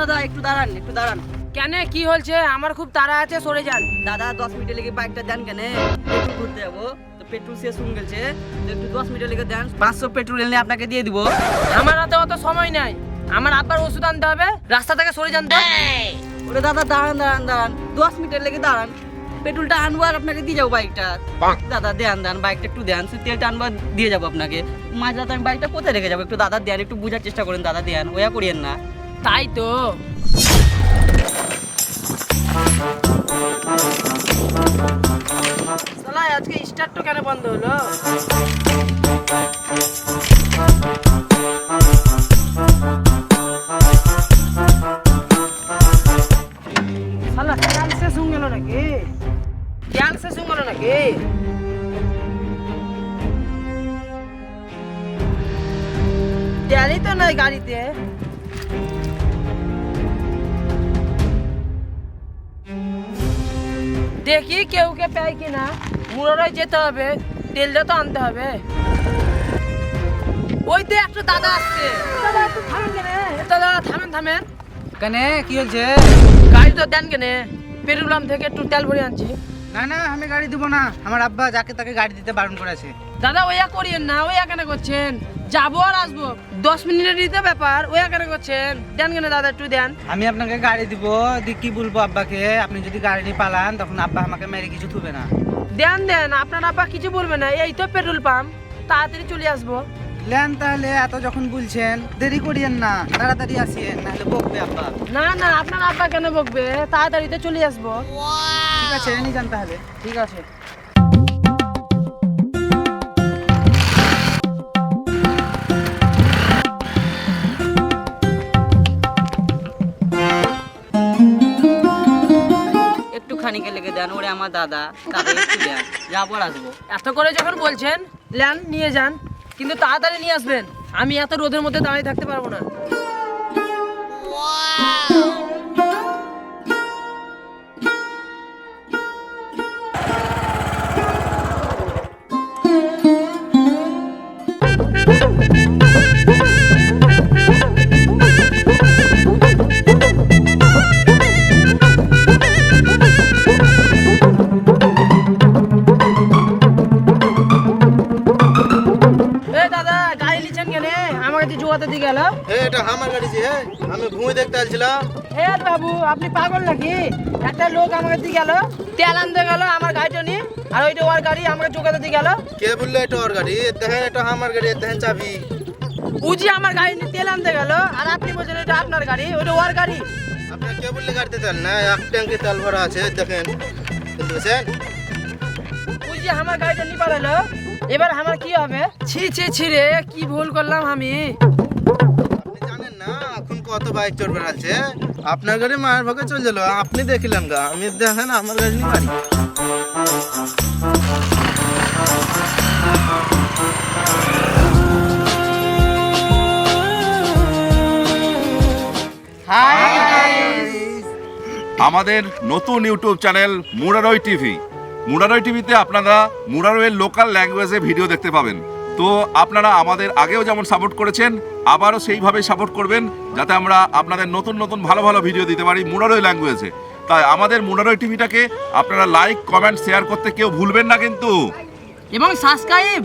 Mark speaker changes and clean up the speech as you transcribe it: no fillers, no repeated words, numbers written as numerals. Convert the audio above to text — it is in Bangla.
Speaker 1: দাদা একটু দাঁড়ান একটু দাঁড়ান।
Speaker 2: কেন কি হয়েছে? আমার খুব তাড়া আছে, সরে যান।
Speaker 1: দাদা 10 মিনিটের লেগে বাইকটা দেন কেন? পেট্রোল ঘুরতে যাবো তো পেট্রোল শেষ হয়ে গেছে, তো একটু 10 মিনিটের লেগে দেন। 500 পেট্রোল এনে আপনাকে দিয়ে দিব।
Speaker 2: আমার হাতে অত সময় নাই, আমার আব্বার ওষুধ আনতে হবে। রাস্তা থেকে সরে যান তো।
Speaker 1: ওরে দাদা দাঁড়ান দাঁড়ান দাঁড়ান, 10 মিনিটের লেগে দাঁড়ান। পেট্রোলটা আনবো আর আপনাকে দিয়ে যাবো বাইকটা। দাদা দেন দেন, বাইকটা একটু দেন, তেলটা আনবো দিয়ে যাবো আপনাকে। মাঝরাতে আমি বাইকটা কোথায় রেখে যাবো? একটু দাদা দেন, একটু বোঝার চেষ্টা করেন দাদা, দেন, ওয়া করিয়েন না।
Speaker 2: তাই তো। শালা আজকে স্টার্টটা কেন বন্ধ হলো? শালা তেল শেষ হয়ে গেল নাকি? তেল শেষ হয়ে গেল নাকি? তেলই তো নাই গাড়িতে। দেখি কেউ কে পাই কিনা। মুরারই যেতে হবে, তেলটা তো আনতে হবে। ওই তো একটা দাদা আসছে। দাদা একটু থামেন কেন? দাদা থামেন থামেন।
Speaker 3: কেন কি হয়েছে?
Speaker 2: গাড়ি তো দেন কেন? পেট্রোলাম থেকে একটু তেল ভরে আনছি।
Speaker 3: না না, আমি গাড়ি দিব না। আমার আব্বা যাকে তাকে গাড়ি দিতে বারণ করেছে।
Speaker 2: দাদা ওয়া করিয়েন না, ওয়া কেন করছেন? যাবো আর আসবো, 10 মিনিটের দিতে ব্যাপার, ওয়া কেন করছেন? দেন কেন দাদা, একটু দেন।
Speaker 3: আমি আপনাকে গাড়ি দিব, কি বলবো আব্বাকে? আপনি যদি গাড়ি পালান তখন আব্বা আমাকে মেরে কিছু থুবে না।
Speaker 2: দেন দেন, আপনার আব্বা কিছু বলবে না। এই তো পেট্রোল পাম্প, তাড়াতাড়ি চলে আসবো।
Speaker 3: লেন তাহলে, এত যখন বলছেন দেরি করিয়েন না, তাড়াতাড়ি আসিয়েন, নাহলে বকবে আব্বা।
Speaker 2: না না, আপনার আব্বা কেন বকবে? তাড়াতাড়ি তো চলে আসবো।
Speaker 3: ঠিক আছে, নিয়ে যান তাহলে।
Speaker 2: ঠিক আছে।
Speaker 1: একটু খানিকে লেগে দেন, ওরে আমার দাদা, দাদা একটু দেন, যাবো আর আসবো।
Speaker 2: এত করে যখন বলছেন, লেন নিয়ে যান, কিন্তু তাড়াতাড়ি নিয়ে আসবেন। আমি এত রোদের মধ্যে দাঁড়িয়ে থাকতে পারবো না। দাদা গাড়ি নিচ্ছেন কেন? আমাকে দিয়ে জোগাতে দিয়ে গেল।
Speaker 4: এটা আমার গাড়ি জি। আমি ভূমি দেখতে আসছিলাম।
Speaker 2: হে বাবু, আপনি পাগল নাকি? একটা লোক আমাকে দিয়ে গেল, তেল আনতে গেল আমার গাড়িটা নিয়ে, আর ওইটা ওর গাড়ি আমাকে জোগাতে দিয়ে গেল।
Speaker 4: কে বললো এটা ওর গাড়ি? দেখেন এটা আমার গাড়ি, দেখেন চাবি।
Speaker 2: উজি আমার গাড়ি নিয়ে তেল আনতে গেল, আর আপনি বলছেন এটা আপনার গাড়ি, ওইটা ওর গাড়ি।
Speaker 4: আপনি কে বললে গাড়িতে তেল না? এক ট্যাঙ্কি তেল ভরা আছে, দেখেন। বুঝছেন?
Speaker 2: উজি আমার গাড়িটা নিয়ে পালালো, এবার আমার কি হবে? ছি ছি ছি রে, কি ভুল করলাম আমি।
Speaker 4: আপনি জানেন না এখন কত বাইক চোর বেড়াচ্ছে? আপনার গাড়ি মায়ের ভাগে চলে গেল, আপনি দেখিলাম গা। আমি দেখেন আমার গাড়ি নিয়ে বাড়ি।
Speaker 5: আমাদের নতুন YouTube channel Murarai TV. Murarai টিভিতে আপনারা মুরারইয়ের লোকাল ল্যাঙ্গুয়েজে ভিডিও দেখতে পাবেন। তো আপনারা আমাদের আগেও যেমন সাপোর্ট করেছেন, আবারও সেইভাবে সাপোর্ট করবেন, যাতে আমরা আপনাদের নতুন নতুন ভালো ভালো ভিডিও দিতে পারি মুরারই ল্যাঙ্গুয়েজে। তাই আমাদের মুরারই টিভিটাকে আপনারা লাইক, কমেন্ট, শেয়ার করতে কেউ ভুলবেন না কিন্তু।
Speaker 2: এবং সাবস্ক্রাইব